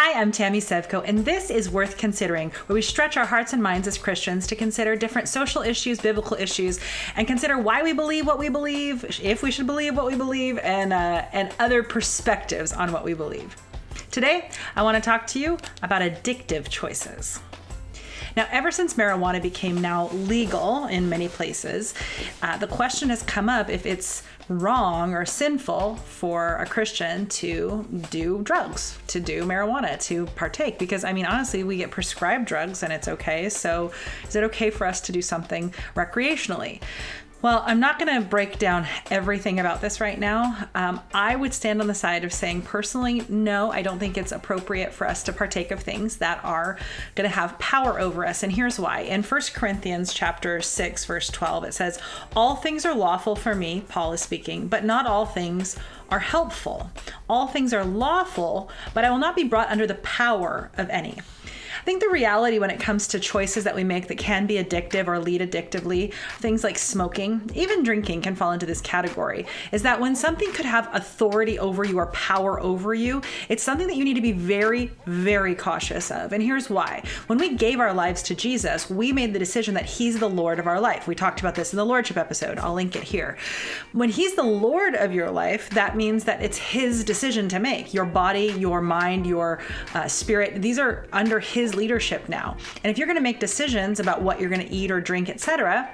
Hi, I'm Tammy Sevcov, and this is Worth Considering, where we stretch our hearts and minds as Christians to consider different social issues, biblical issues, and consider why we believe what we believe, if we should believe what we believe, and other perspectives on what we believe. Today, I want to talk to you about addictive choices. Now, ever since marijuana became now legal in many places, the question has come up if it's wrong or sinful for a Christian to do drugs, to do marijuana, to partake. Because, I mean, honestly, we get prescribed drugs and it's okay. So is it okay for us to do something recreationally? Well, I'm not going to break down everything about this right now. I would stand on the side of saying personally, no, I don't think it's appropriate for us to partake of things that are going to have power over us. And here's why. In 1 Corinthians chapter 6, verse 12, it says, all things are lawful for me, Paul is speaking, but not all things are helpful. All things are lawful, but I will not be brought under the power of any. I think the reality when it comes to choices that we make that can be addictive or lead addictively, things like smoking, even drinking can fall into this category, is that when something could have authority over you or power over you, it's something that you need to be very, very cautious of. And here's why. When we gave our lives to Jesus, we made the decision that he's the Lord of our life. We talked about this in the lordship episode. I'll link it here. When he's the Lord of your life, that means that it's his decision to make. Your body, your mind, your spirit, these are under his leadership now. And if you're going to make decisions about what you're going to eat or drink, etc.,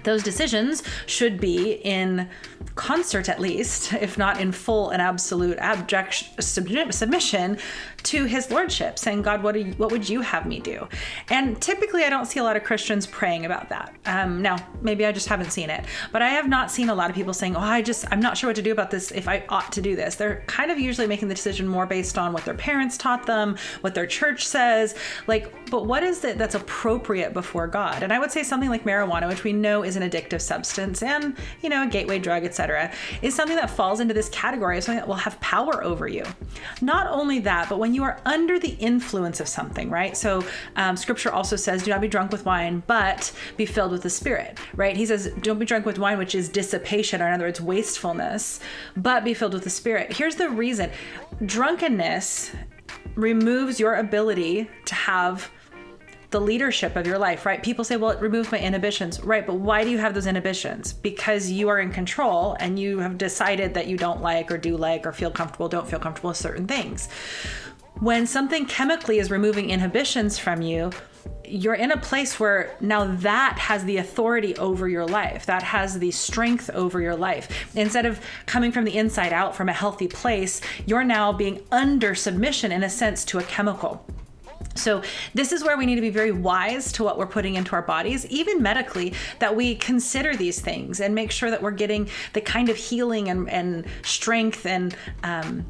those decisions should be in concert, at least, if not in full and absolute abject submission to his lordship, saying, God, what would you have me do? And typically I don't see a lot of Christians praying about that. Now, maybe I just haven't seen it, but I have not seen a lot of people saying, I'm not sure what to do about this, if I ought to do this. They're kind of usually making the decision more based on what their parents taught them, what their church says, but what is it that's appropriate before God? And I would say something like marijuana, which we know is an addictive substance and, a gateway drug, etc., is something that falls into this category of something that will have power over you. Not only that, but when you are under the influence of something, right? So scripture also says, do not be drunk with wine, but be filled with the Spirit, right? He says, don't be drunk with wine, which is dissipation, or in other words, wastefulness, but be filled with the Spirit. Here's the reason. Drunkenness removes your ability to have the leadership of your life, right? People say, well, it removes my inhibitions, right? But why do you have those inhibitions? Because you are in control and you have decided that you don't like or do like or feel comfortable, don't feel comfortable with certain things. When something chemically is removing inhibitions from you, you're in a place where now that has the authority over your life. That has the strength over your life. Instead of coming from the inside out from a healthy place, you're now being under submission in a sense to a chemical. So this is where we need to be very wise to what we're putting into our bodies, even medically, that we consider these things and make sure that we're getting the kind of healing and strength and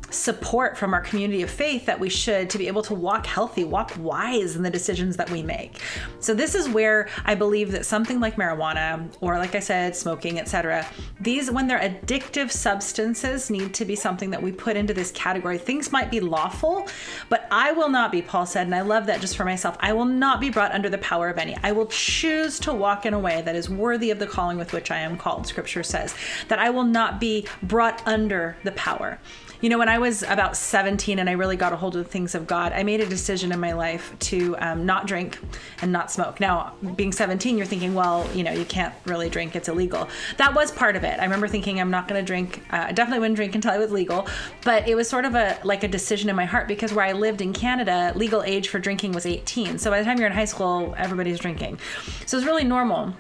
support from our community of faith that we should to be able to walk healthy, walk wise in the decisions that we make. So this is where I believe that something like marijuana, or like I said, smoking, etc., these, when they're addictive substances, need to be something that we put into this category. Things might be lawful, but I will not be, Paul said, and I love that just for myself, I will not be brought under the power of any. I will choose to walk in a way that is worthy of the calling with which I am called. Scripture says that I will not be brought under the power. When I was about 17 and I really got a hold of the things of God, I made a decision in my life to not drink and not smoke. Now, being 17, you're thinking, well, you can't really drink. It's illegal. That was part of it. I remember thinking I'm not going to drink. I definitely wouldn't drink until it was legal. But it was sort of a decision in my heart because where I lived in Canada, legal age for drinking was 18. So by the time you're in high school, everybody's drinking. So it's really normal.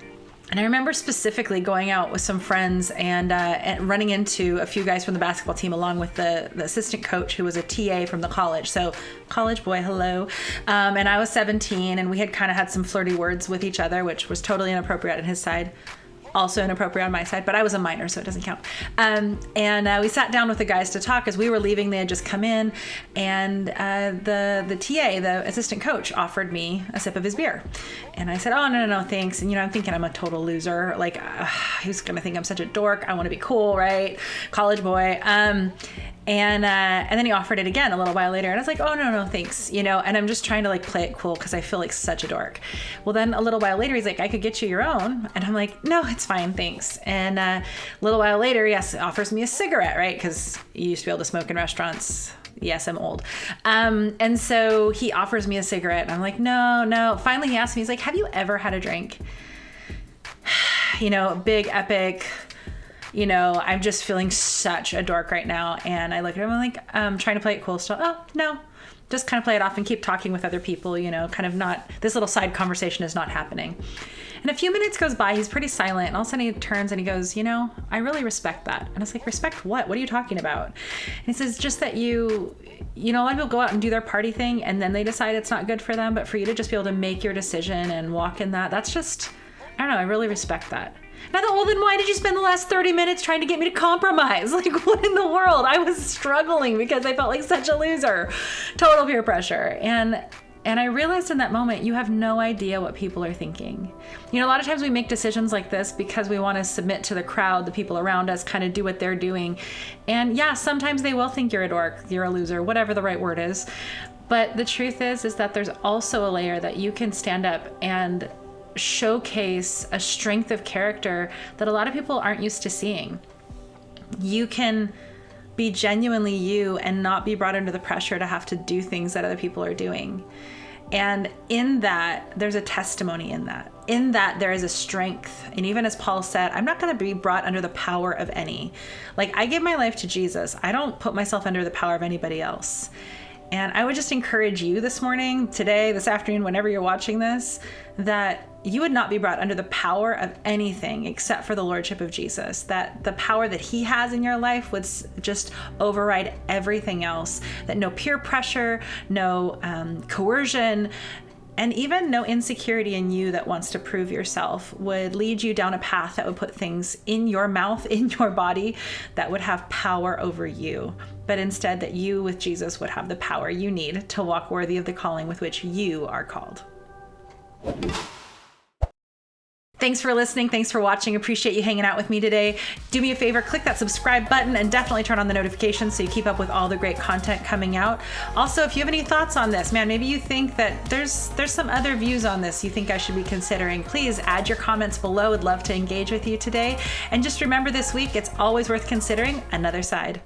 And I remember specifically going out with some friends and running into a few guys from the basketball team along with the assistant coach who was a TA from the college. So college boy, hello. And I was 17 and we had kind of had some flirty words with each other, which was totally inappropriate on his side. Also inappropriate on my side, but I was a minor, so it doesn't count. And we sat down with the guys to talk. As we were leaving, they had just come in, and the TA, the assistant coach, offered me a sip of his beer. And I said, oh, no, thanks. And, I'm thinking I'm a total loser. Who's going to think I'm such a dork? I want to be cool, right? College boy. And then he offered it again a little while later. And I was like, oh, no, thanks. And I'm just trying to play it cool because I feel like such a dork. Well, then a little while later, he's like, I could get you your own. And I'm like, no, it's fine. Thanks. And a little while later, he offers me a cigarette, right? Because you used to be able to smoke in restaurants Yes, I'm old. And so he offers me a cigarette and I'm like, no. Finally, he asked me, he's like, have you ever had a drink? Big, epic, I'm just feeling such a dork right now. And I look at him, I'm like, trying to play it cool still. Oh, no. Just kind of play it off and keep talking with other people, kind of not, this little side conversation is not happening. And a few minutes goes by, he's pretty silent. And all of a sudden he turns and he goes, I really respect that. And I was like, respect what? What are you talking about? And he says, just that a lot of people go out and do their party thing and then they decide it's not good for them. But for you to just be able to make your decision and walk in that's just, I don't know, I really respect that. And I thought, well, then why did you spend the last 30 minutes trying to get me to compromise? Like, what in the world? I was struggling because I felt like such a loser. Total peer pressure. And I realized in that moment, you have no idea what people are thinking. A lot of times we make decisions like this because we want to submit to the crowd, the people around us, kind of do what they're doing. And yeah, sometimes they will think you're a dork, you're a loser, whatever the right word is. But the truth is that there's also a layer that you can stand up and showcase a strength of character that a lot of people aren't used to seeing. You can be genuinely you and not be brought under the pressure to have to do things that other people are doing. And in that, there's a testimony in that. In that, there is a strength. And even as Paul said, I'm not going to be brought under the power of any. Like, I give my life to Jesus. I don't put myself under the power of anybody else. And I would just encourage you this morning, today, this afternoon, whenever you're watching this, that you would not be brought under the power of anything except for the lordship of Jesus, that the power that he has in your life would just override everything else, that no peer pressure, no coercion, and even no insecurity in you that wants to prove yourself would lead you down a path that would put things in your mouth, in your body, that would have power over you. But instead that you with Jesus would have the power you need to walk worthy of the calling with which you are called. Thanks for listening. Thanks for watching. Appreciate you hanging out with me today. Do me a favor, click that subscribe button and definitely turn on the notifications so you keep up with all the great content coming out. Also, if you have any thoughts on this, maybe you think that there's some other views on this you think I should be considering, please add your comments below. I'd love to engage with you today. And just remember this week, it's always worth considering another side.